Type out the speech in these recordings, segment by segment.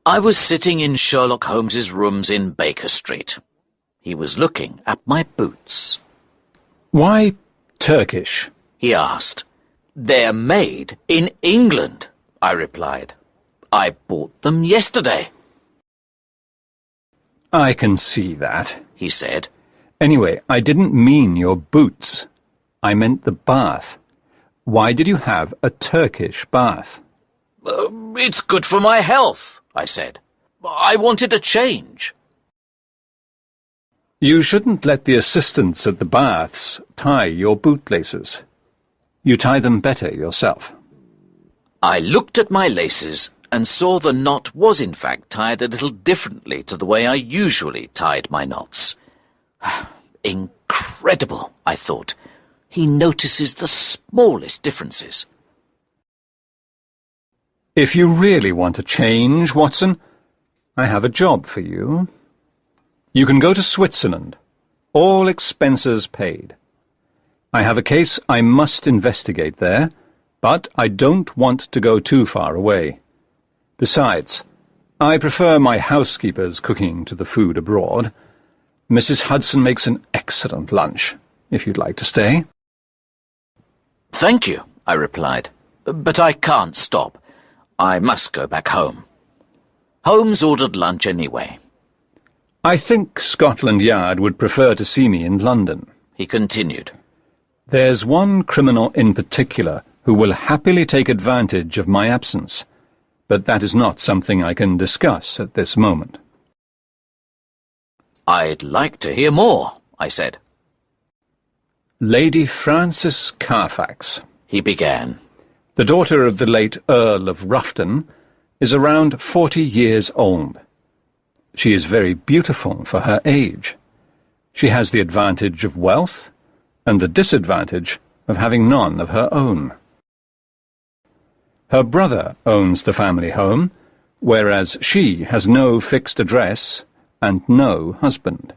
I was sitting in Sherlock Holmes's rooms in Baker Street. He was looking at my boots. "Why Turkish?" he asked. "They're made in England," I replied. "I bought them yesterday." "I can see that," he said. "Anyway, I didn't mean your boots. I meant the bath. Why did you have a Turkish bath?" It's good for my health," I said. "I wanted a change." "You shouldn't let the assistants at the baths tie your bootlaces. You tie them better yourself." I looked at my laces and saw the knot was in fact tied a little differently to the way I usually tied my knots. Incredible, I thought. He notices the smallest differences. "If you really want to change, Watson, I have a job for you. You can go to Switzerland, all expenses paid. I have a case I must investigate there, but I don't want to go too far away. Besides, I prefer my housekeeper's cooking to the food abroad. Mrs. Hudson makes an excellent lunch, if you'd like to stay." "Thank you," I replied, "but I can't stop. I must go back home." Holmes ordered lunch anyway. "I think Scotland Yard would prefer to see me in London," he continued. "There's one criminal in particular who will happily take advantage of my absence, but that is not something I can discuss at this moment." "I'd like to hear more," I said. "Lady Frances Carfax," he began. "the daughter of the late Earl of Ruffton, is around 40 years old. She is very beautiful for her age. She has the advantage of wealth and the disadvantage of having none of her own. Her brother owns the family home, whereas she has no fixed address and no husband.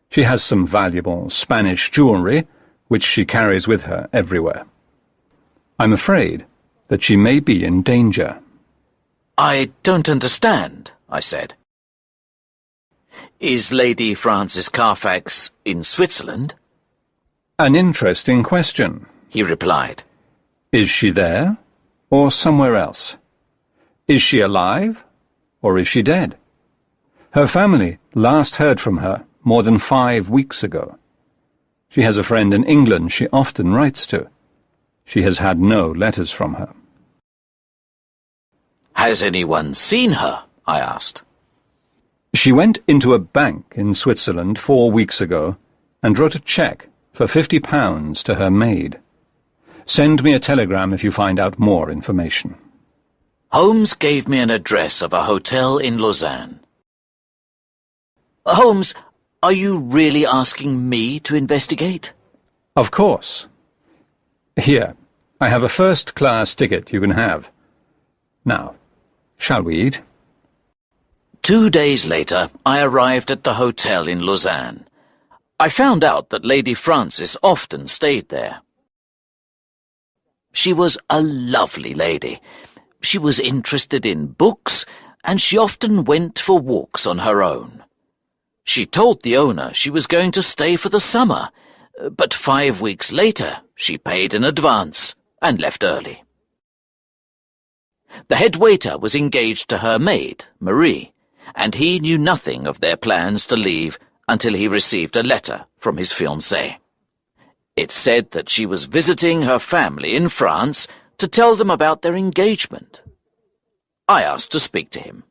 She has some valuable Spanish jewellery, which she carries with her everywhere. I'm afraid that she may be in danger." "I don't understand," I said. "Is Lady Frances Carfax in Switzerland?" "An interesting question," he replied. "Is she there, or somewhere else? Is she alive, or is she dead? Her family last heard from her more than 5 weeks ago. She has a friend in England she often writes to. She has had no letters from her." "Has anyone seen her?" I asked. "She went into a bank in Switzerland 4 weeks ago and wrote a cheque for £50 to her maid. Send me a telegram if you find out more information." Holmes gave me an address of a hotel in Lausanne. "Holmes, are you really asking me to investigate?" "Of course. Here, I have a first-class ticket you can have. Now, shall we eat?" 2 days later, I arrived at the hotel in Lausanne. I found out that Lady Frances often stayed there. She was a lovely lady. She was interested in books, and she often went for walks on her own. She told the owner she was going to stay for the summer, but 5 weeks later she paid in advance and left early. The head waiter was engaged to her maid, Marie, and he knew nothing of their plans to leave until he received a letter from his fiancée. It said that she was visiting her family in France to tell them about their engagement. I asked to speak to him.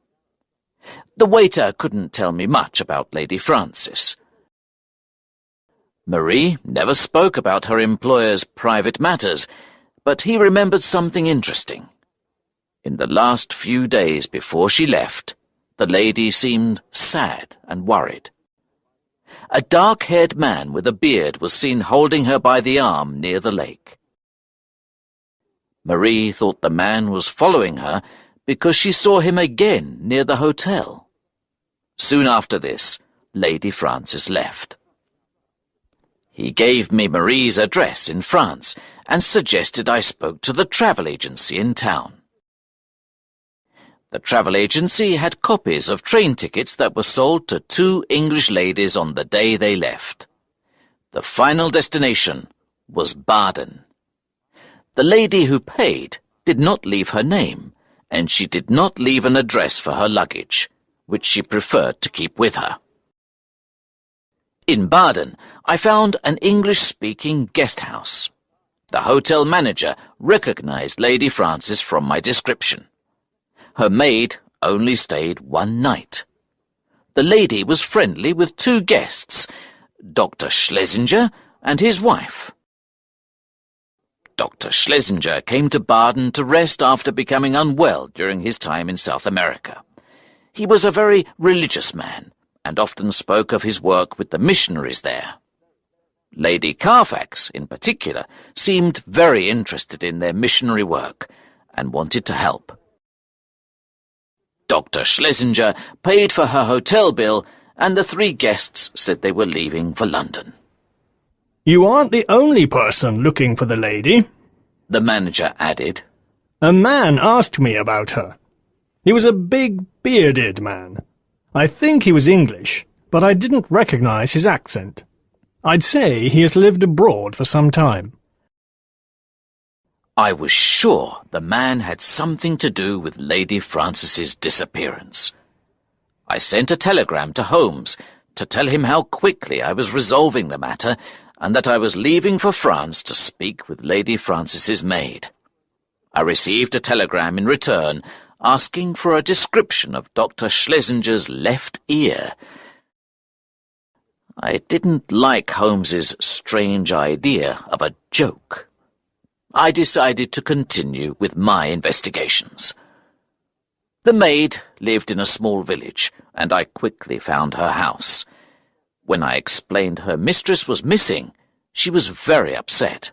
The waiter couldn't tell me much about Lady Frances. Marie never spoke about her employer's private matters, but he remembered something interesting. In the last few days before she left, the lady seemed sad and worried. A dark-haired man with a beard was seen holding her by the arm near the lake. Marie thought the man was following her because she saw him again near the hotel. Soon after this, Lady Frances left. He gave me Marie's address in France and suggested I spoke to the travel agency in town. The travel agency had copies of train tickets that were sold to 2 English ladies on the day they left. The final destination was Baden. The lady who paid did not leave her name, and she did not leave an address for her luggage, which she preferred to keep with her. In Baden, I found an English-speaking guest house. The hotel manager recognized Lady Frances from my description. Her maid only stayed 1 night. The lady was friendly with 2 guests, Dr. Schlesinger and his wife. Dr. Schlesinger came to Baden to rest after becoming unwell during his time in South America. He was a very religious man and often spoke of his work with the missionaries there. Lady Carfax, in particular, seemed very interested in their missionary work and wanted to help. Dr. Schlesinger paid for her hotel bill, and the 3 guests said they were leaving for London. "You aren't the only person looking for the lady," the manager added. "A man asked me about her. He was a big, bearded man. I think he was English, but I didn't recognize his accent. I'd say he has lived abroad for some time." I was sure the man had something to do with Lady Frances's disappearance. I sent a telegram to Holmes to tell him how quickly I was resolving the matter and that I was leaving for France to speak with Lady Frances's maid. I received a telegram in return asking for a description of Dr. Schlesinger's left ear. I didn't like Holmes's strange idea of a joke. I decided to continue with my investigations. The maid lived in a small village, and I quickly found her house. When I explained her mistress was missing, she was very upset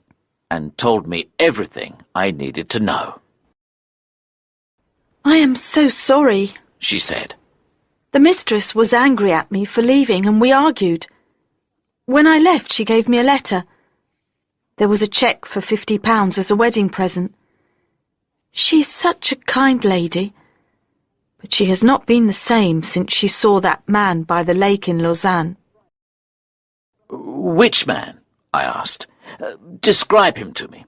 and told me everything I needed to know. "I am so sorry," she said. "The mistress was angry at me for leaving and we argued. When I left, she gave me a letter. There was a cheque for £50 as a wedding present. She is such a kind lady, but she has not been the same since she saw that man by the lake in Lausanne." "Which man?" I asked. "Describe him to me."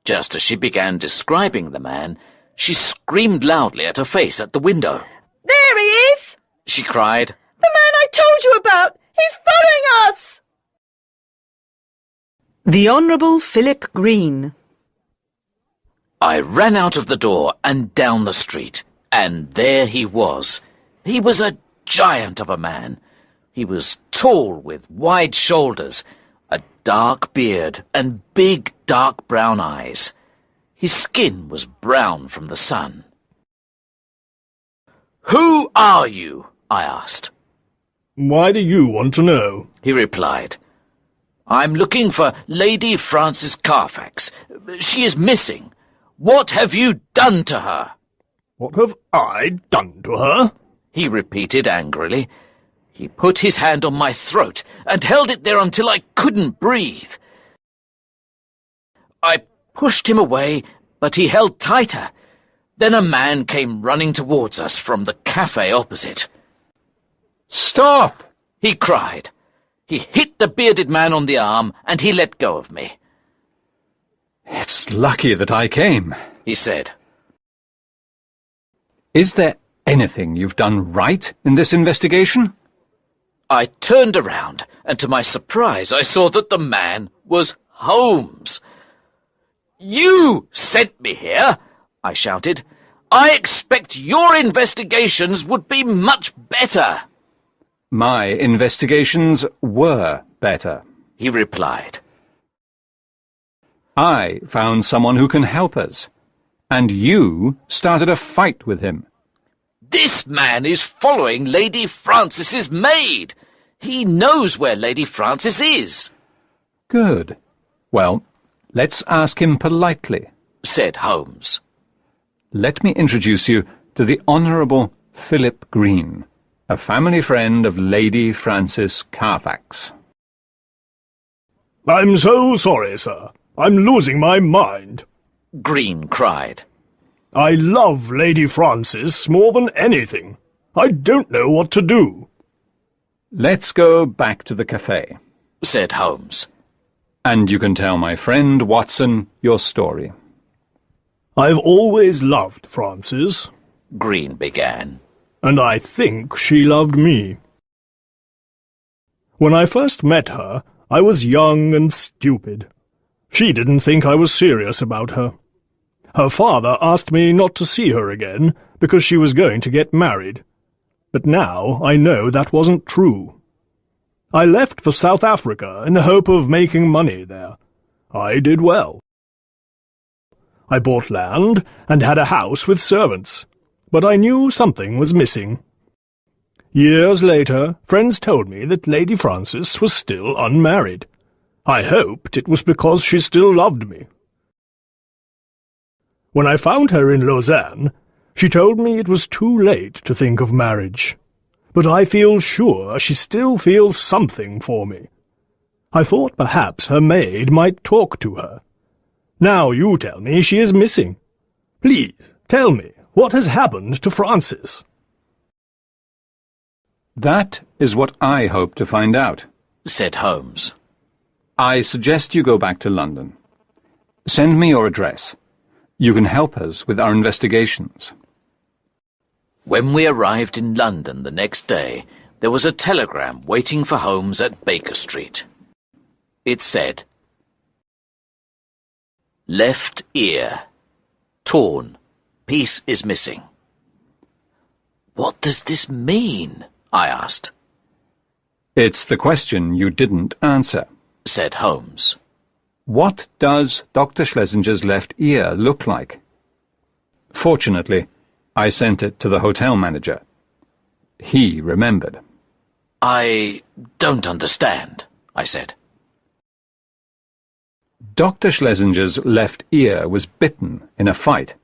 Just as she began describing the man, she screamed loudly at her face at the window. "There he is!" she cried. "The man I told you about! He's following us!" The Honourable Philip Green. I ran out of the door and down the street, and there he was. He was a giant of a man. He was tall with wide shoulders, a dark beard, and big dark brown eyes. His skin was brown from the sun. "Who are you?" I asked. "Why do you want to know?" he replied. "I'm looking for Lady Frances Carfax. She is missing. What have you done to her?" "What have I done to her?" he repeated angrily. He put his hand on my throat and held it there until I couldn't breathe. I pushed him away, but he held tighter. Then a man came running towards us from the cafe opposite. Stop! He cried. He hit the bearded man on the arm, and he let go of me. It's lucky that I came, he said. Is there anything you've done right in this investigation? I turned around, and to my surprise I saw that the man was Holmes. "You sent me here," I shouted. "I expect your investigations would be much better." My investigations were better, he replied. I found someone who can help us, and you started a fight with him. This man is following Lady Frances's maid. He knows where Lady Frances is. Good. Well, let's ask him politely, said Holmes. Let me introduce you to the Honourable Philip Green, a family friend of Lady Frances Carfax. "I'm so sorry, sir. I'm losing my mind," Green cried. I love Lady Frances more than anything. I don't know what to do. Let's go back to the cafe, said Holmes. and you can tell my friend Watson your story. I've always loved Frances, Green began. and I think she loved me. When I first met her, I was young and stupid. She didn't think I was serious about her. Her father asked me not to see her again because she was going to get married. But now I know that wasn't true. I left for South Africa in the hope of making money there. I did well. I bought land and had a house with servants, but I knew something was missing. Years later, friends told me that Lady Frances was still unmarried. I hoped it was because she still loved me. When I found her in Lausanne, she told me it was too late to think of marriage. But I feel sure she still feels something for me. I thought perhaps her maid might talk to her. Now you tell me she is missing. Please, tell me, what has happened to Frances? That is what I hope to find out, said Holmes. I suggest you go back to London. Send me your address. You can help us with our investigations. When we arrived in London the next day, there was a telegram waiting for Holmes at Baker Street. It said, "Left ear. Torn. Piece is missing." "What does this mean?" I asked. It's the question you didn't answer, said Holmes. What does Dr. Schlesinger's left ear look like? Fortunately, I sent it to the hotel manager. He remembered. I don't understand, I said. Dr. Schlesinger's left ear was bitten in a fight.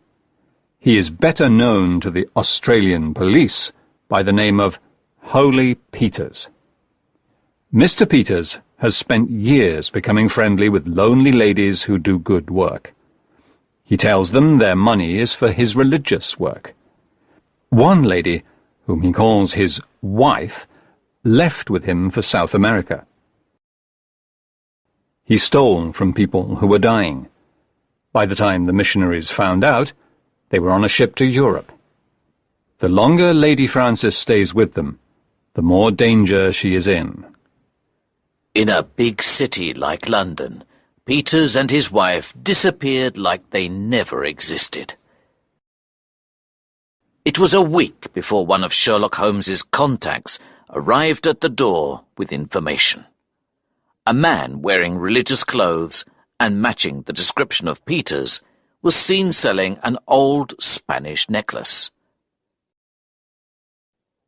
He is better known to the Australian police by the name of Holy Peters. Mr. Peters has spent years becoming friendly with lonely ladies who do good work. He tells them their money is for his religious work. One lady, whom he calls his wife, left with him for South America. He stole from people who were dying. By the time the missionaries found out, they were on a ship to Europe. The longer Lady Frances stays with them, the more danger she is in. In a big city like London, Peters and his wife disappeared like they never existed. It was a week before one of Sherlock Holmes's contacts arrived at the door with information. A man wearing religious clothes and matching the description of Peters was seen selling an old Spanish necklace.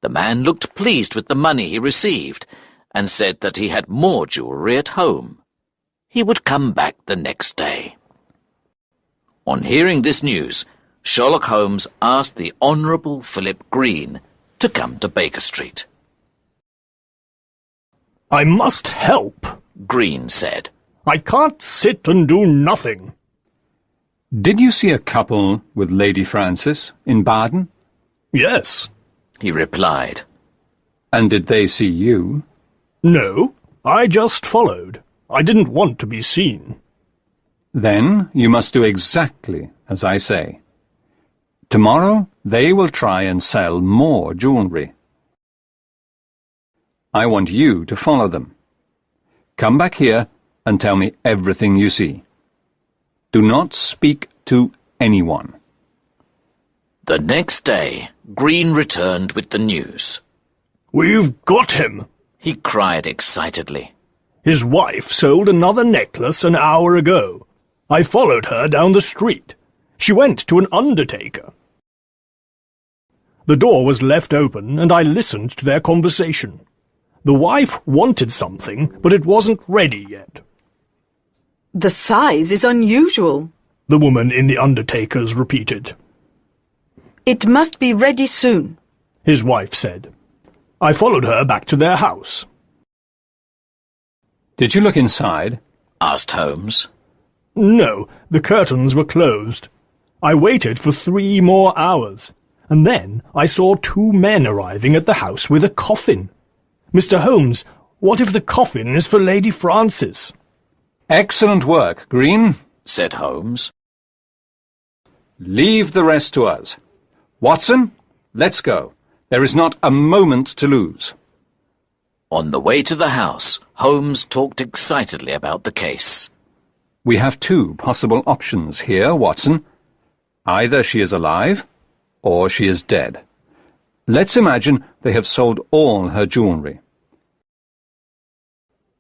The man looked pleased with the money he received and said that he had more jewellery at home. He would come back the next day. On hearing this news, Sherlock Holmes asked the Honourable Philip Green to come to Baker Street. I must help, Green said. I can't sit and do nothing. Did you see a couple with Lady Frances in Baden? Yes. He replied. And did they see you? No, I just followed. I didn't want to be seen. Then you must do exactly as I say. Tomorrow they will try and sell more jewellery. I want you to follow them. Come back here and tell me everything you see. Do not speak to anyone. The next day, Green returned with the news. We've got him, he cried excitedly. His wife sold another necklace an hour ago. I followed her down the street. She went to an undertaker. The door was left open, and I listened to their conversation. The wife wanted something, but it wasn't ready yet. The size is unusual, The woman in the undertaker's repeated. It must be ready soon. His wife said. I followed her back to their house. Did you look inside? Asked Holmes. No, the curtains were closed. I waited for 3 more hours, and then I saw 2 men arriving at the house with a coffin. Mr. Holmes, what if the coffin is for Lady Frances? Excellent work, Green, said Holmes. Leave the rest to us. Watson, let's go. There is not a moment to lose. On the way to the house, Holmes talked excitedly about the case. We have 2 possible options here, Watson. Either she is alive, or she is dead. Let's imagine they have sold all her jewellery.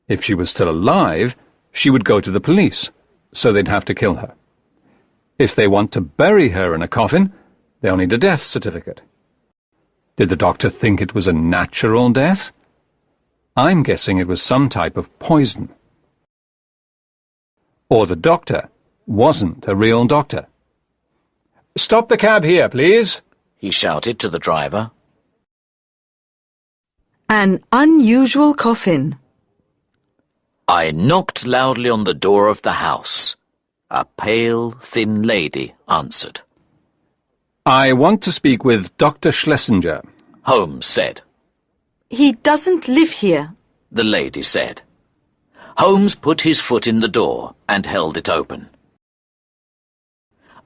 If she was still alive, she would go to the police, so they'd have to kill her. If they want to bury her in a coffin, they'll need a death certificate. Did the doctor think it was a natural death? I'm guessing it was some type of poison. Or the doctor wasn't a real doctor. Stop the cab here, please, he shouted to the driver. An unusual coffin. I knocked loudly on the door of the house. A pale, thin lady answered. I want to speak with Dr. Schlesinger, Holmes said. He doesn't live here, the lady said. Holmes put his foot in the door and held it open.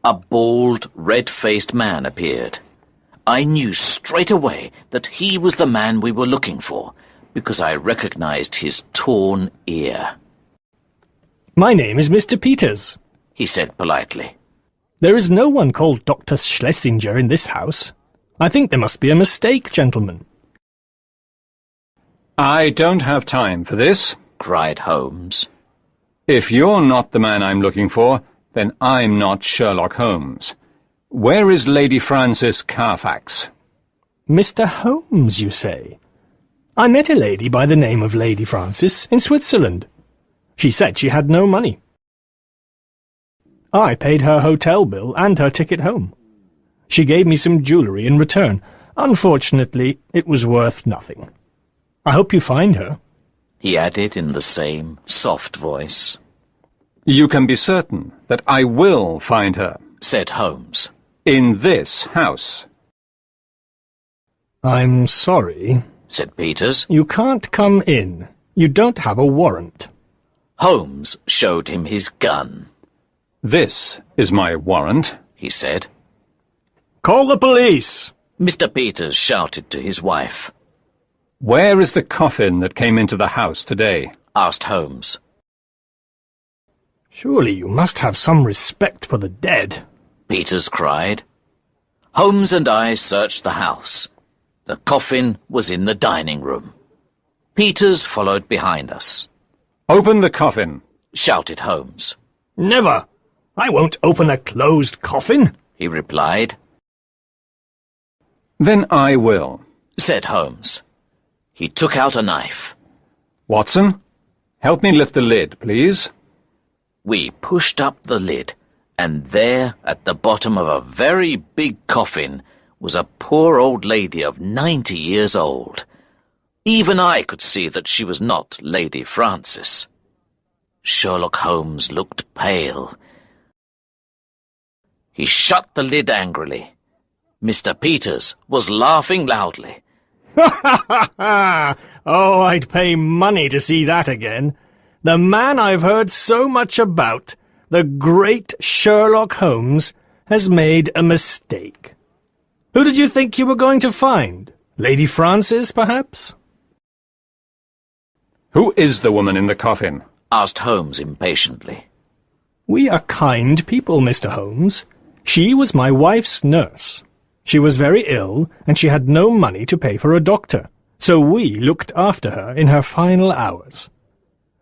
A bald, red-faced man appeared. I knew straight away that he was the man we were looking for, because I recognized his torn ear. My name is Mr. Peters, he said politely. There is no one called Dr. Schlesinger in this house. I think there must be a mistake, gentlemen. I don't have time for this, cried Holmes. If you're not the man I'm looking for, then I'm not Sherlock Holmes. Where is Lady Frances Carfax? Mr. Holmes, you say? I met a lady by the name of Lady Frances in Switzerland. She said she had no money. I paid her hotel bill and her ticket home. She gave me some jewellery in return. Unfortunately, it was worth nothing. I hope you find her, he added in the same soft voice. You can be certain that I will find her, said Holmes. In this house. I'm sorry, said Peters. You can't come in. You don't have a warrant. Holmes showed him his gun. This is my warrant, he said. Call the police! Mr. Peters shouted to his wife. Where is the coffin that came into the house today? Asked Holmes. Surely you must have some respect for the dead, Peters cried. Holmes and I searched the house. The coffin was in the dining room. Peters followed behind us. Open the coffin, shouted Holmes. Never! I won't open a closed coffin, he replied. Then I will, said Holmes. He took out a knife. Watson, help me lift the lid, please. We pushed up the lid, and there, at the bottom of a very big coffin, was a poor old lady of 90 years old. Even I could see that she was not Lady Frances. Sherlock Holmes looked pale. He shut the lid angrily. Mr. Peters was laughing loudly. Oh, I'd pay money to see that again. The man I've heard so much about, the great Sherlock Holmes, has made a mistake. Who did you think you were going to find? Lady Frances, perhaps? Who is the woman in the coffin? Asked Holmes impatiently. We are kind people, Mr. Holmes. She was my wife's nurse. She was very ill, and she had no money to pay for a doctor, so we looked after her in her final hours.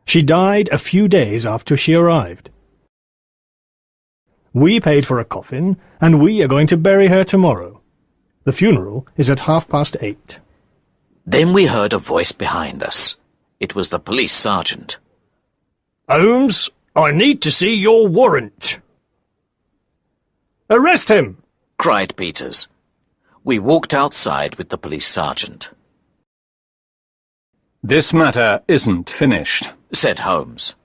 She died a few days after she arrived. We paid for a coffin, and we are going to bury her tomorrow. The funeral is at 8:30. Then we heard a voice behind us. It was the police sergeant. Holmes, I need to see your warrant. Arrest him! Cried Peters. We walked outside with the police sergeant. This matter isn't finished, said Holmes.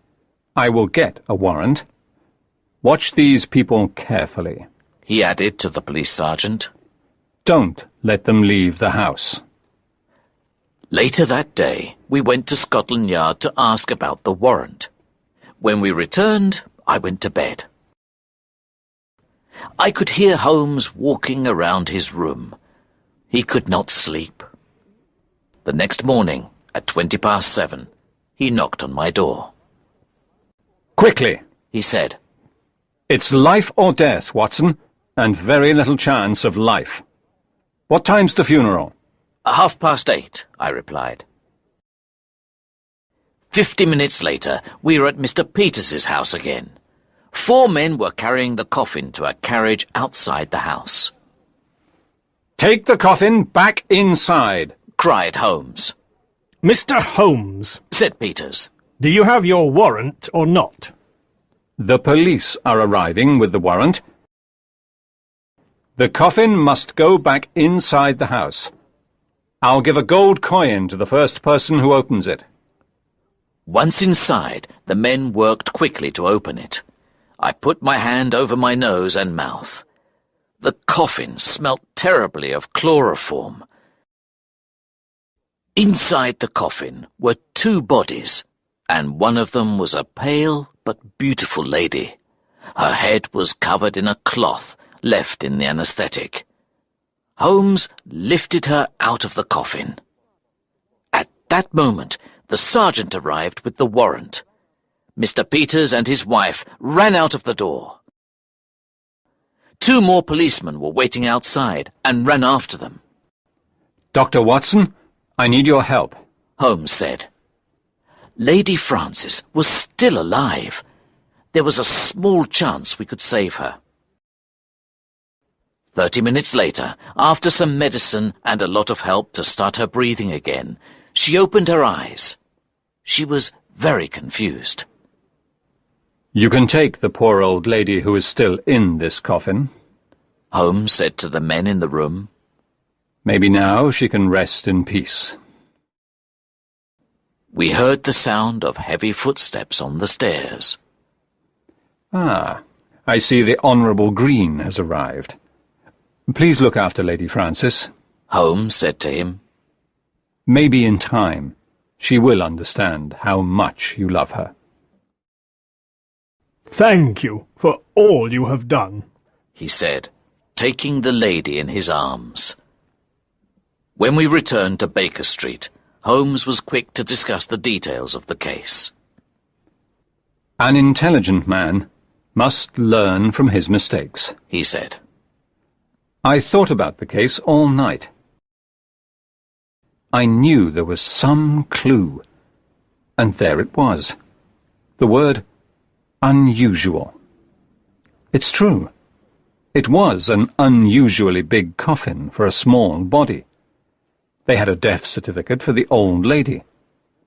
I will get a warrant. Watch these people carefully. he added to the police sergeant. Don't let them leave the house. Later that day, we went to Scotland Yard to ask about the warrant. When we returned, I went to bed. I could hear Holmes walking around his room. He could not sleep. The next morning, at 7:20, he knocked on my door. Quickly, He said, it's life or death, Watson, and very little chance of life. What time's the funeral? 8:30, I replied. 50 minutes later, we were at Mr. Peters's house again. 4 men were carrying the coffin to a carriage outside the house. Take the coffin back inside, Cried Holmes. Mr. Holmes, Said Peters. do you have your warrant or not? The police are arriving with the warrant. The coffin must go back inside the house. I'll give a gold coin to the first person who opens it. Once inside, the men worked quickly to open it. I put my hand over my nose and mouth. The coffin smelt terribly of chloroform. Inside the coffin were 2 bodies, and one of them was a pale but beautiful lady. Her head was covered in a cloth left in the anaesthetic. Holmes lifted her out of the coffin. At that moment, the sergeant arrived with the warrant. Mr. Peters and his wife ran out of the door. 2 more policemen were waiting outside and ran after them. Dr. Watson, I need your help. Holmes said. Lady Frances was still alive. There was a small chance we could save her. 30 minutes later, after some medicine and a lot of help to start her breathing again, she opened her eyes. She was very confused. You can take the poor old lady who is still in this coffin. Holmes said to the men in the room. Maybe now she can rest in peace. We heard the sound of heavy footsteps on the stairs. Ah, I see the Honourable Green has arrived. Please look after Lady Frances. Holmes said to him. Maybe in time she will understand how much you love her. Thank you for all you have done, He said, taking the lady in his arms. When we returned to Baker Street, Holmes was quick to discuss the details of the case. An intelligent man must learn from his mistakes, He said. I thought about the case all night. I knew there was some clue, and there it was. The word unusual. It's true. It was an unusually big coffin for a small body. They had a death certificate for the old lady.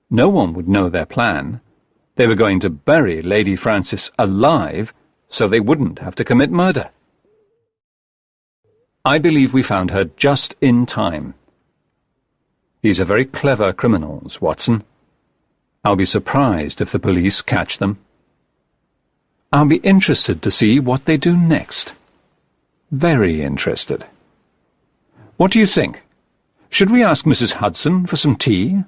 No one would know their plan. They were going to bury Lady Frances alive so they wouldn't have to commit murder. I believe we found her just in time. These are very clever criminals, Watson. I'll be surprised if the police catch them. I'll be interested to see what they do next. Very interested. What do you think? Should we ask Mrs. Hudson for some tea?